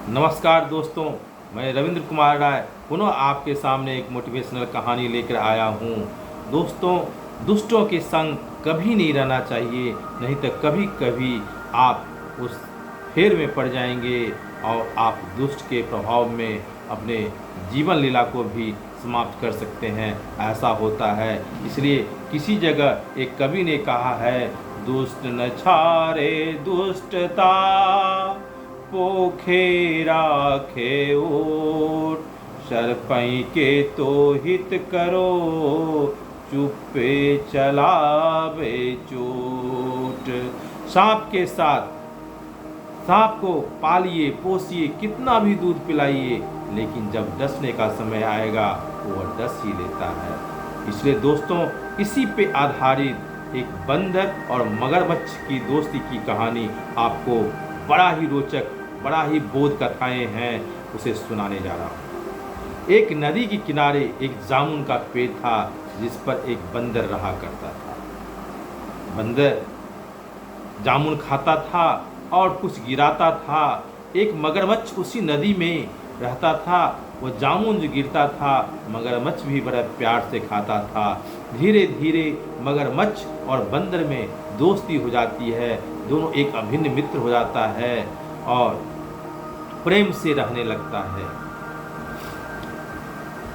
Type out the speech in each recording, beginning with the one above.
नमस्कार दोस्तों, मैं रविंद्र कुमार राय पुनः आपके सामने एक मोटिवेशनल कहानी लेकर आया हूँ। दोस्तों, दुष्टों के संग कभी नहीं रहना चाहिए, नहीं तो कभी कभी आप उस फेर में पड़ जाएंगे और आप दुष्ट के प्रभाव में अपने जीवन लीला को भी समाप्त कर सकते हैं। ऐसा होता है, इसलिए किसी जगह एक कवि ने कहा है, दुष्ट न छारे दुष्टता पोखे राखे ओट, सरपई के तो हित करो, चुप्पे चलावे चोट। सांप के साथ सांप को पालिए पोसिए, कितना भी दूध पिलाइए, लेकिन जब डसने का समय आएगा वह डस ही लेता है। इसलिए दोस्तों, इसी पे आधारित एक बंदर और मगरमच्छ की दोस्ती की कहानी आपको बड़ा ही रोचक, बड़ा ही बोध कथाएं हैं, उसे सुनाने जा रहा हूँ। एक नदी के किनारे एक जामुन का पेड़ था, जिस पर एक बंदर रहा करता था। बंदर जामुन खाता था और कुछ गिराता था। एक मगरमच्छ उसी नदी में रहता था। वो जामुन जो गिरता था, मगरमच्छ भी बड़ा प्यार से खाता था। धीरे धीरे मगरमच्छ और बंदर में दोस्ती हो जाती है। दोनों एक अभिन्न मित्र हो जाता है और प्रेम से रहने लगता है।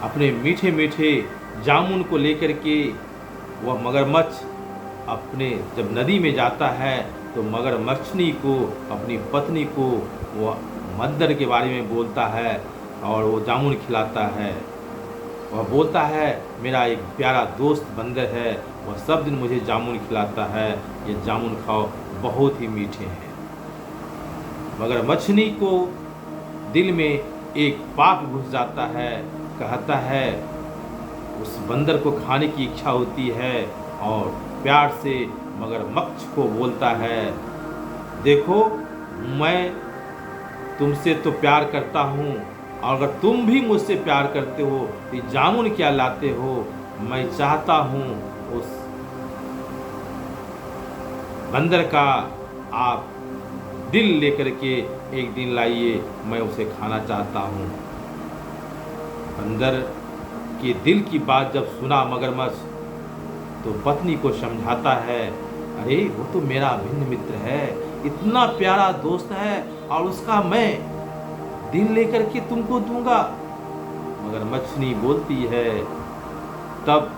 अपने मीठे मीठे जामुन को लेकर के वह मगरमच्छ अपने जब नदी में जाता है तो मगरमच्छनी को, अपनी पत्नी को वह बंदर के बारे में बोलता है और वो जामुन खिलाता है। वह बोलता है, मेरा एक प्यारा दोस्त बंदर है, वह सब दिन मुझे जामुन खिलाता है, ये जामुन खाओ, बहुत ही मीठे हैं। मगरमच्छनी को दिल में एक पाप घुस जाता है। कहता है, उस बंदर को खाने की इच्छा होती है और प्यार से मगरमच्छ को बोलता है, देखो मैं तुमसे तो प्यार करता हूँ, और अगर तुम भी मुझसे प्यार करते हो तो जामुन क्या लाते हो। मैं चाहता हूँ उस बंदर का आप दिल लेकर के एक दिन लाइए, मैं उसे खाना चाहता हूँ। बंदर के दिल की बात जब सुना मगरमच्छ तो पत्नी को समझाता है, अरे वो तो मेरा अभिन्न मित्र है, इतना प्यारा दोस्त है, और उसका मैं दिल लेकर के तुमको दूंगा। मगरमच्छनी बोलती है, तब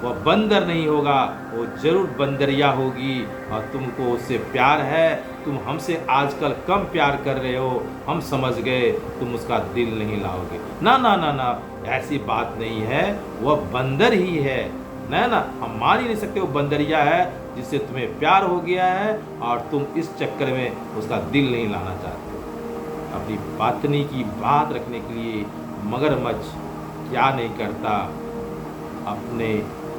वह बंदर नहीं होगा, वो जरूर बंदरिया होगी, और तुमको उससे प्यार है। तुम हमसे आजकल कम प्यार कर रहे हो, हम समझ गए तुम उसका दिल नहीं लाओगे। ना ना ना ना, ऐसी बात नहीं है, वह बंदर ही है। ना ना, हम मान ही नहीं सकते वो बंदरिया है जिससे तुम्हें प्यार हो गया है और तुम इस चक्कर में उसका दिल नहीं लाना चाहते। अपनी पत्नी की बात रखने के लिए मगरमच्छ क्या नहीं करता, अपने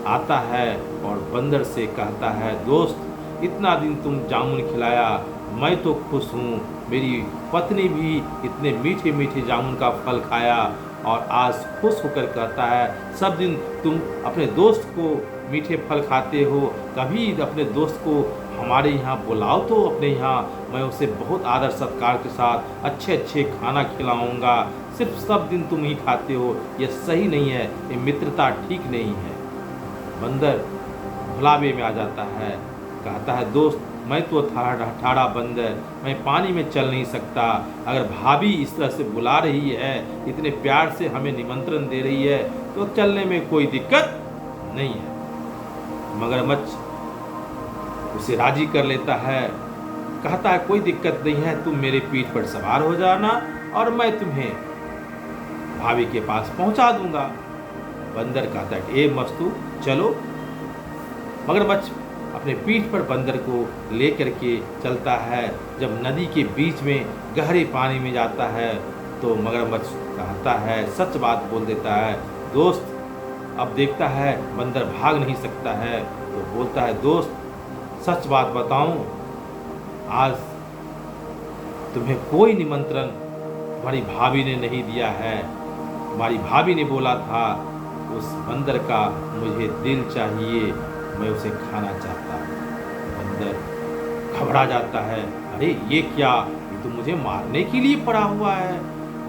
आता है और बंदर से कहता है, दोस्त इतना दिन तुम जामुन खिलाया, मैं तो खुश हूँ, मेरी पत्नी भी इतने मीठे मीठे जामुन का फल खाया और आज खुश होकर कहता है, सब दिन तुम अपने दोस्त को मीठे फल खाते हो, कभी अपने दोस्त को हमारे यहाँ बुलाओ तो अपने यहाँ, मैं उसे बहुत आदर सत्कार के साथ अच्छे अच्छे खाना खिलाऊंगा। सिर्फ सब दिन तुम ही खाते हो, ये सही नहीं है, ये मित्रता ठीक नहीं है। बंदर भुलावे में आ जाता है, कहता है, दोस्त मैं तो ठाड़ा बंदर, मैं पानी में चल नहीं सकता। अगर भाभी इस तरह से बुला रही है, इतने प्यार से हमें निमंत्रण दे रही है, तो चलने में कोई दिक्कत नहीं है। मगरमच्छ उसे राजी कर लेता है, कहता है, कोई दिक्कत नहीं है, तुम मेरे पीठ पर सवार हो जाना और मैं तुम्हें भाभी के पास पहुंचा दूंगा। बंदर कहता है, ए मस्तू चलो। मगरमच्छ अपने पीठ पर बंदर को लेकर के चलता है। जब नदी के बीच में गहरे पानी में जाता है तो मगरमच्छ कहता है, सच बात बोल देता है, दोस्त। अब देखता है बंदर भाग नहीं सकता है तो बोलता है, दोस्त सच बात बताऊं, आज तुम्हें कोई निमंत्रण तुम्हारी भाभी ने नहीं दिया है। हमारी भाभी ने बोला था, उस बंदर का मुझे दिल चाहिए, मैं उसे खाना चाहता हूँ। बंदर घबरा जाता है, अरे ये क्या, तो मुझे मारने के लिए पड़ा हुआ है।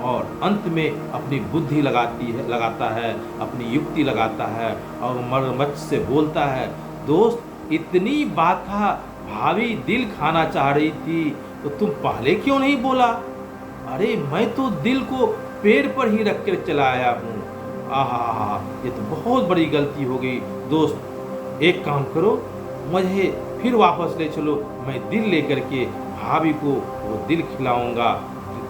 और अंत में अपनी बुद्धि लगाता है, अपनी युक्ति लगाता है और मगरमच्छ से बोलता है, दोस्त इतनी बात था, भाभी दिल खाना चाह रही थी तो तुम पहले क्यों नहीं बोला? अरे मैं तो दिल को पेड़ पर ही रख कर चला आया हूँ। आहा, ये तो बहुत बड़ी गलती हो गई। दोस्त एक काम करो, मुझे फिर वापस ले चलो, मैं दिल लेकर के भाभी को वो दिल खिलाऊंगा,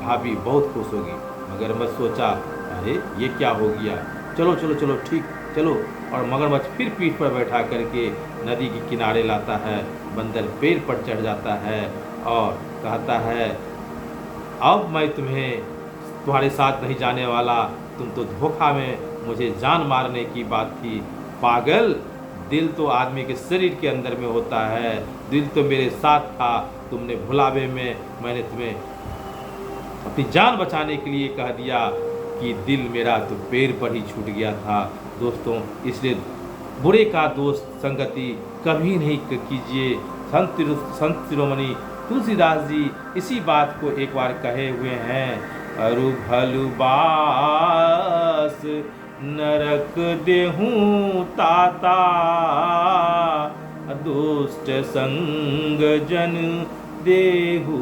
भाभी बहुत खुश होगी। मगरमच्छ सोचा, अरे ये क्या हो गया, चलो चलो चलो ठीक चलो। और मगरमच्छ फिर पीठ पर बैठा करके नदी के किनारे लाता है। बंदर पेड़ पर चढ़ जाता है और कहता है, अब मैं तुम्हारे साथ नहीं जाने वाला, तुम तो धोखा में मुझे जान मारने की बात थी। पागल, दिल तो आदमी के शरीर के अंदर में होता है, दिल तो मेरे साथ था, तुमने भुलावे में मैंने तुम्हें अपनी जान बचाने के लिए कह दिया कि दिल मेरा तो पेड़ पर ही छूट गया था। दोस्तों इसलिए बुरे का दोस्त संगति कभी नहीं कीजिए। संत शिरोमणि तुलसीदास जी इसी बात को एक बार कहे हुए हैं, अरु भलु बास नरक देहूं ताता, दुष्ट संग जन देहु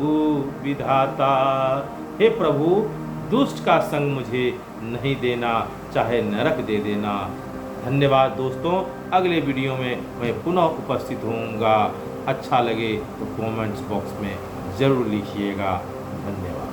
विधाता। हे प्रभु, दुष्ट का संग मुझे नहीं देना, चाहे नरक दे देना। धन्यवाद दोस्तों, अगले वीडियो में मैं पुनः उपस्थित होऊंगा। अच्छा लगे तो कमेंट्स बॉक्स में ज़रूर लिखिएगा। धन्यवाद।